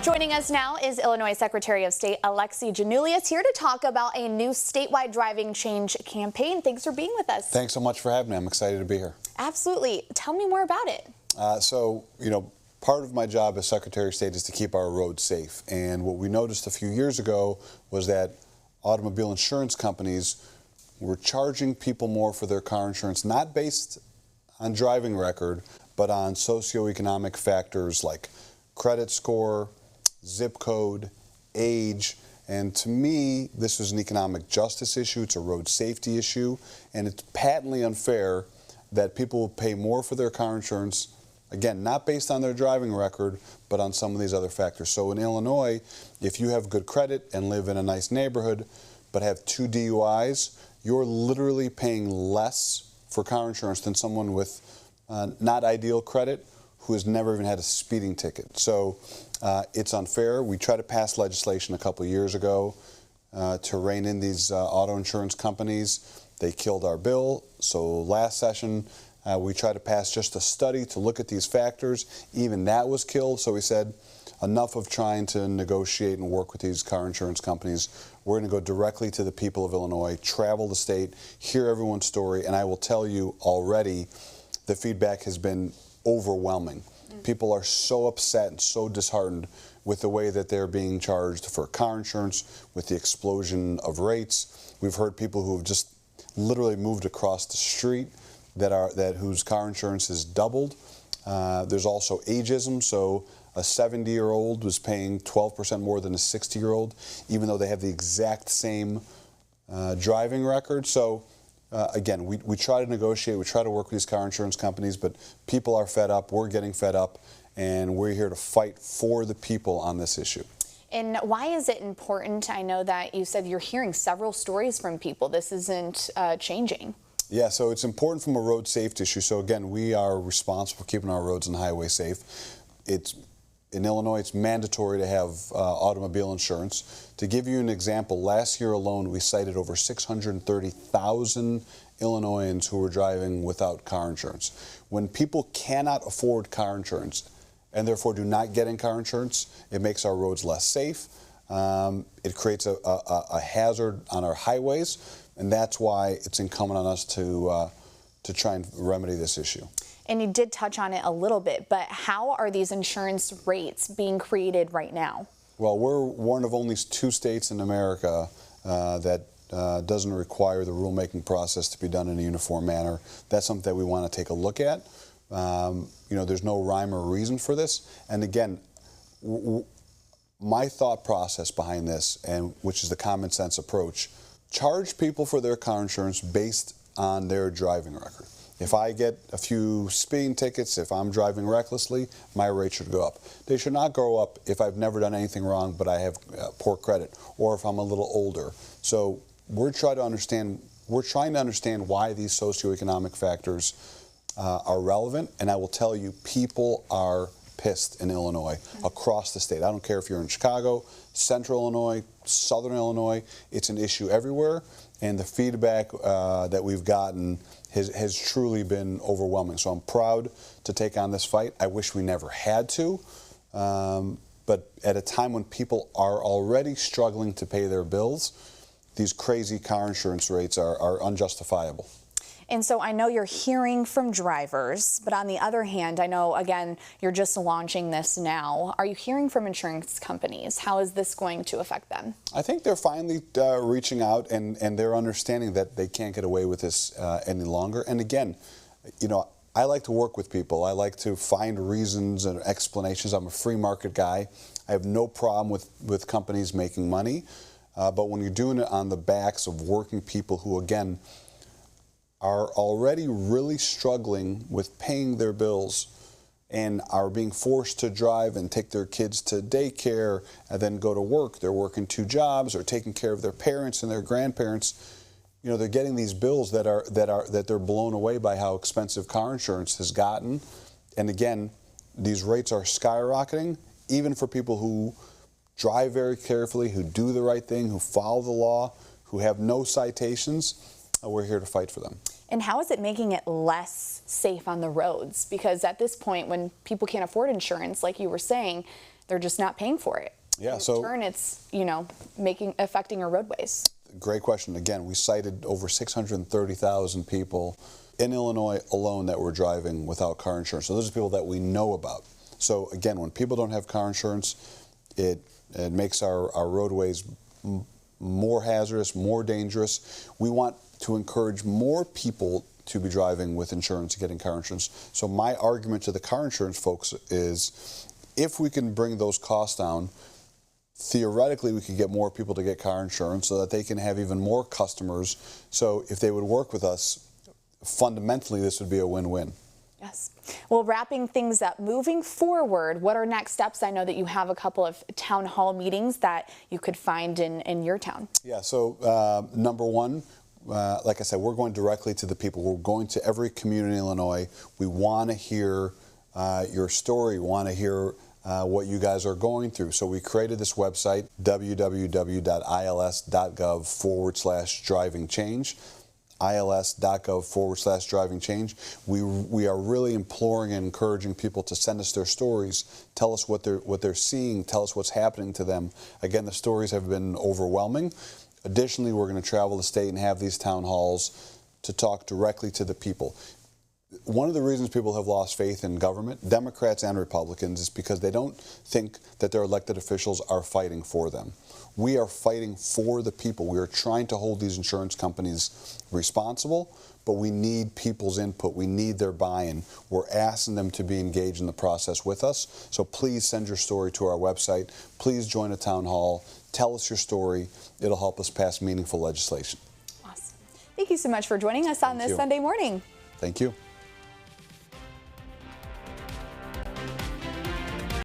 Joining us now is Illinois Secretary of State Alexis Giannoulias, here to talk about a new statewide driving change campaign. Thanks for being with us. Thanks so much for having me. I'm excited to be here. Absolutely. Tell me more about it. Part of my job as Secretary of State is to keep our roads safe. And what we noticed a few years ago was that automobile insurance companies were charging people more for their car insurance, not based on driving record, but on socioeconomic factors like credit score, zip code, age. And to me, this is an economic justice issue. It's a road safety issue. And it's patently unfair that people will pay more for their car insurance, again, not based on their driving record, but on some of these other factors. So in Illinois, if you have good credit and live in a nice neighborhood, but have 2 DUIs, you're literally paying less for car insurance than someone with not ideal credit who has never even had a speeding ticket. So it's unfair. We tried to pass legislation a couple years ago to rein in these auto insurance companies. They killed our bill. So last session, we tried to pass just a study to look at these factors. Even that was killed. So we said, enough of trying to negotiate and work with these car insurance companies. We're going to go directly to the people of Illinois, travel the state, hear everyone's story, and I will tell you already, the feedback has been overwhelming. People are so upset and so disheartened with the way that they're being charged for car insurance, with the explosion of rates. We've heard people who have just literally moved across the street whose car insurance has doubled. There's also ageism, so a 70-year-old was paying 12% more than a 60-year-old, even though they have the exact same driving record. So again, we try to negotiate, we try to work with these car insurance companies, but people are fed up, we're getting fed up, and we're here to fight for the people on this issue. And why is it important? I know that you said you're hearing several stories from people. This isn't changing. Yeah, so it's important from a road safety issue. So again, we are responsible for keeping our roads and highways safe. In Illinois, it's mandatory to have automobile insurance. To give you an example, last year alone, we cited over 630,000 Illinoisans who were driving without car insurance. When people cannot afford car insurance and therefore do not get in car insurance, it makes our roads less safe. It creates a hazard on our highways, and that's why it's incumbent on us to try and remedy this issue. And you did touch on it a little bit, but how are these insurance rates being created right now? Well, we're one of only 2 states in America that doesn't require the rulemaking process to be done in a uniform manner. That's something that we want to take a look at. There's no rhyme or reason for this. And again, my thought process behind this, which is the common sense approach, charge people for their car insurance based on their driving record. If I get a few speeding tickets, if I'm driving recklessly, my rate should go up. They should not go up if I've never done anything wrong but I have poor credit, or if I'm a little older. So we're trying to understand why these socioeconomic factors are relevant, and I will tell you, people are pissed in Illinois, across the state. I don't care if you're in Chicago, Central Illinois, Southern Illinois, it's an issue everywhere, and the feedback that we've gotten has truly been overwhelming. So I'm proud to take on this fight. I wish we never had to, but at a time when people are already struggling to pay their bills, these crazy car insurance rates are unjustifiable. And so I know you're hearing from drivers, but on the other hand, I know, again, you're just launching this now. Are you hearing from insurance companies? How is this going to affect them? I think they're finally reaching out, and they're understanding that they can't get away with this any longer. And again, I like to work with people. I like to find reasons and explanations. I'm a free market guy. I have no problem with companies making money. But when you're doing it on the backs of working people who, again, are already really struggling with paying their bills and are being forced to drive and take their kids to daycare and then go to work. They're working 2 jobs or taking care of their parents and their grandparents. They're getting these bills that they're blown away by how expensive car insurance has gotten. And again, these rates are skyrocketing, even for people who drive very carefully, who do the right thing, who follow the law, who have no citations. We're here to fight for them. And how is it making it less safe on the roads? Because at this point, when people can't afford insurance, like you were saying, they're just not paying for it. Yeah, In turn, it's, affecting our roadways. Great question. Again, we cited over 630,000 people in Illinois alone that were driving without car insurance. So those are people that we know about. So again, when people don't have car insurance, it makes our roadways more hazardous, more dangerous. We want to encourage more people to be driving with insurance, getting car insurance. So my argument to the car insurance folks is, if we can bring those costs down, theoretically we could get more people to get car insurance so that they can have even more customers. So if they would work with us, fundamentally this would be a win-win. Yes. Well, wrapping things up, moving forward, what are next steps? I know that you have a couple of town hall meetings that you could find in your town. Yeah, so number one, like I said, we're going directly to the people. We're going to every community in Illinois. We want to hear your story. We want to hear what you guys are going through. So we created this website, www.ils.gov/driving-change. ils.gov/driving-change. We are really imploring and encouraging people to send us their stories, tell us what they're seeing, tell us what's happening to them. Again, the stories have been overwhelming. Additionally, we're going to travel the state and have these town halls to talk directly to the people. One of the reasons people have lost faith in government, Democrats and Republicans, is because they don't think that their elected officials are fighting for them. We are fighting for the people. We are trying to hold these insurance companies responsible, but we need people's input. We need their buy-in. We're asking them to be engaged in the process with us. So please send your story to our website. Please join a town hall. Tell us your story. It'll help us pass meaningful legislation. Awesome. Thank you so much for joining us on this Sunday morning. Thank you.